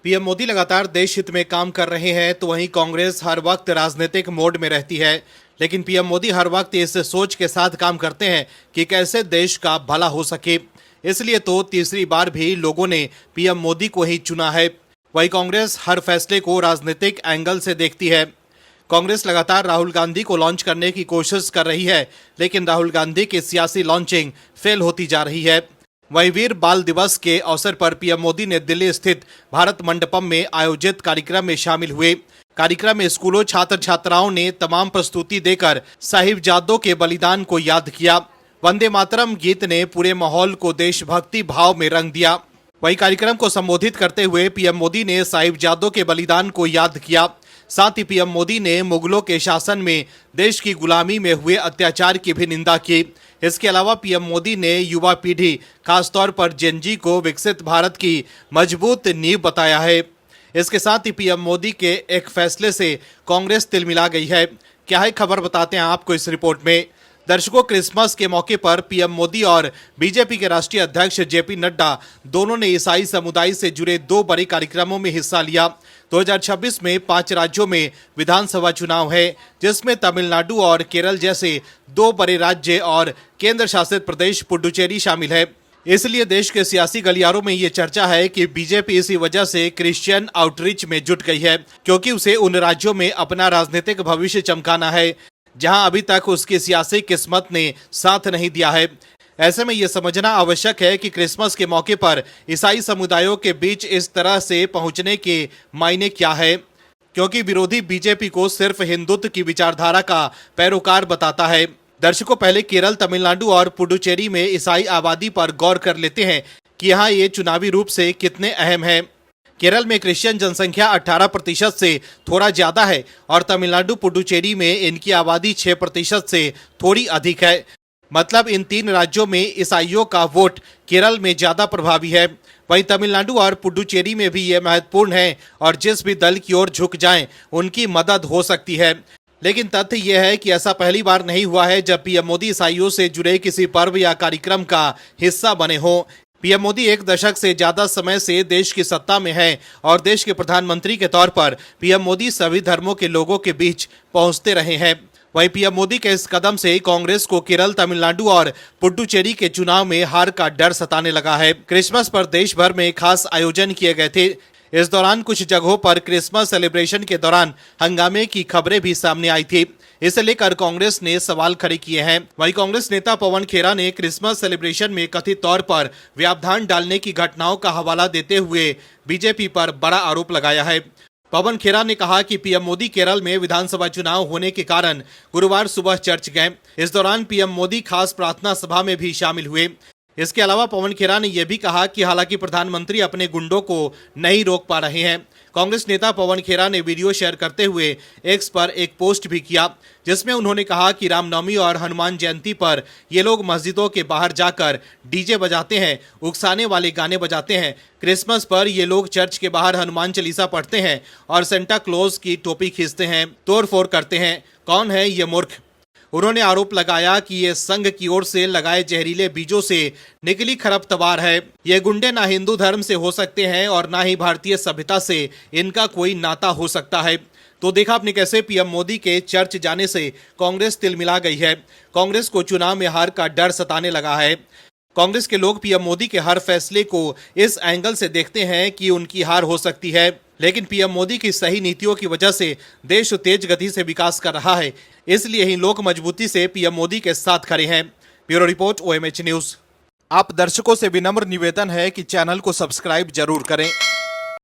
PM Modi लगातार देश हित में काम कर रहे हैं, तो वहीं कांग्रेस हर वक्त राजनीतिक मोड में रहती है। लेकिन पीएम मोदी हर वक्त इस सोच के साथ काम करते हैं कि कैसे देश का भला हो सके। इसलिए तो तीसरी बार भी लोगों ने पीएम मोदी को ही चुना है। वहीं कांग्रेस हर फैसले को राजनीतिक एंगल से देखती है। कांग्रेस लगातार राहुल गांधी को लॉन्च करने की कोशिश कर रही है, लेकिन राहुल गांधी की सियासी लॉन्चिंग फेल होती जा रही है। वहीं वीर बाल दिवस के अवसर पर पीएम मोदी ने दिल्ली स्थित भारत मंडपम में आयोजित कार्यक्रम में शामिल हुए। कार्यक्रम में स्कूलों छात्र छात्राओं ने तमाम प्रस्तुति देकर साहिबजादों के बलिदान को याद किया। वंदे मातरम गीत ने पूरे माहौल को देशभक्ति भाव में रंग दिया। वहीं कार्यक्रम को संबोधित करते हुए पीएम मोदी ने साहिबजादों के बलिदान को याद किया। साथ ही पीएम मोदी ने मुगलों के शासन में देश की गुलामी में हुए अत्याचार की भी निंदा की। इसके अलावा पीएम मोदी ने युवा पीढ़ी, खासतौर पर जेनजी को विकसित भारत की मजबूत नींव बताया है। इसके साथ ही पीएम मोदी के एक फैसले से कांग्रेस तिलमिला गई है। क्या है खबर, बताते हैं आपको इस रिपोर्ट में। दर्शकों, क्रिसमस के मौके पर पीएम मोदी और बीजेपी के राष्ट्रीय अध्यक्ष जेपी नड्डा दोनों ने ईसाई समुदाय से जुड़े 2 बड़े कार्यक्रमों में हिस्सा लिया। 2026 में 5 राज्यों में विधानसभा चुनाव है, जिसमें तमिलनाडु और केरल जैसे 2 बड़े राज्य और केंद्र शासित प्रदेश पुडुचेरी शामिल है। इसलिए देश के सियासी गलियारों में ये चर्चा है कि बीजेपी इसी वजह से क्रिश्चियन आउटरीच में जुट गई है, क्योंकि उसे उन राज्यों में अपना राजनीतिक भविष्य चमकाना है जहां अभी तक उसकी सियासी किस्मत ने साथ नहीं दिया है। ऐसे में यह समझना आवश्यक है कि क्रिसमस के मौके पर ईसाई समुदायों के बीच इस तरह से पहुंचने के मायने क्या है, क्योंकि विरोधी बीजेपी को सिर्फ हिंदुत्व की विचारधारा का पैरोकार बताता है। दर्शकों, पहले केरल, तमिलनाडु और पुडुचेरी में ईसाई आबादी पर गौर कर लेते हैं कि यहाँ ये चुनावी रूप से कितने अहम है। केरल में क्रिश्चियन जनसंख्या 18% से थोड़ा ज्यादा है और तमिलनाडु, पुडुचेरी में इनकी आबादी 6% से थोड़ी अधिक है। मतलब इन 3 राज्यों में ईसाइयों का वोट केरल में ज्यादा प्रभावी है। वहीं तमिलनाडु और पुडुचेरी में भी ये महत्वपूर्ण है और जिस भी दल की ओर झुक जाएं, उनकी मदद हो सकती है। लेकिन तथ्य यह है कि ऐसा पहली बार नहीं हुआ है जब पीएम मोदी ईसाइयों से जुड़े किसी पर्व या कार्यक्रम का हिस्सा बने हों। पीएम मोदी 1 दशक से ज्यादा समय से देश की सत्ता में हैं और देश के प्रधानमंत्री के तौर पर पीएम मोदी सभी धर्मों के लोगों के बीच पहुंचते रहे हैं। वहीं पीएम मोदी के इस कदम से कांग्रेस को केरल, तमिलनाडु और पुडुचेरी के चुनाव में हार का डर सताने लगा है। क्रिसमस पर देश भर में खास आयोजन किए गए थे। इस दौरान कुछ जगहों पर क्रिसमस सेलिब्रेशन के दौरान हंगामे की खबरें भी सामने आई थी। इसे लेकर कांग्रेस ने सवाल खड़े किए हैं। वहीं कांग्रेस नेता पवन खेरा ने क्रिसमस सेलिब्रेशन में कथित तौर पर व्यवधान डालने की घटनाओं का हवाला देते हुए बीजेपी पर बड़ा आरोप लगाया है। पवन खेरा ने कहा कि पीएम मोदी केरल में विधानसभा चुनाव होने के कारण गुरुवार सुबह चर्च गए। इस दौरान पीएम मोदी खास प्रार्थना सभा में भी शामिल हुए। इसके अलावा पवन खेरा ने यह भी कहा कि हालांकि प्रधानमंत्री अपने गुंडों को नहीं रोक पा रहे हैं। कांग्रेस नेता पवन खेरा ने वीडियो शेयर करते हुए एक्स पर एक पोस्ट भी किया, जिसमें उन्होंने कहा कि रामनवमी और हनुमान जयंती पर ये लोग मस्जिदों के बाहर जाकर डीजे बजाते हैं, उकसाने वाले गाने बजाते हैं। क्रिसमस पर ये लोग चर्च के बाहर हनुमान चालीसा पढ़ते हैं और सेंटा क्लॉज की टोपी खींचते हैं, तोड़फोड़ करते हैं। कौन है ये मूर्ख? उन्होंने आरोप लगाया कि ये संघ की ओर से लगाए जहरीले बीजों से निकली खरपतवार है। ये गुंडे ना हिंदू धर्म से हो सकते हैं और ना ही भारतीय सभ्यता से इनका कोई नाता हो सकता है। तो देखा आपने कैसे पीएम मोदी के चर्च जाने से कांग्रेस तिलमिला गई है। कांग्रेस को चुनाव में हार का डर सताने लगा है। कांग्रेस के लोग पीएम मोदी के हर फैसले को इस एंगल से देखते हैं कि उनकी हार हो सकती है। लेकिन पीएम मोदी की सही नीतियों की वजह से देश तेज गति से विकास कर रहा है, इसलिए ही लोग मजबूती से पीएम मोदी के साथ खड़े हैं। Bureau report, OMH news. आप दर्शकों से विनम्र निवेदन है कि चैनल को सब्सक्राइब जरूर करें।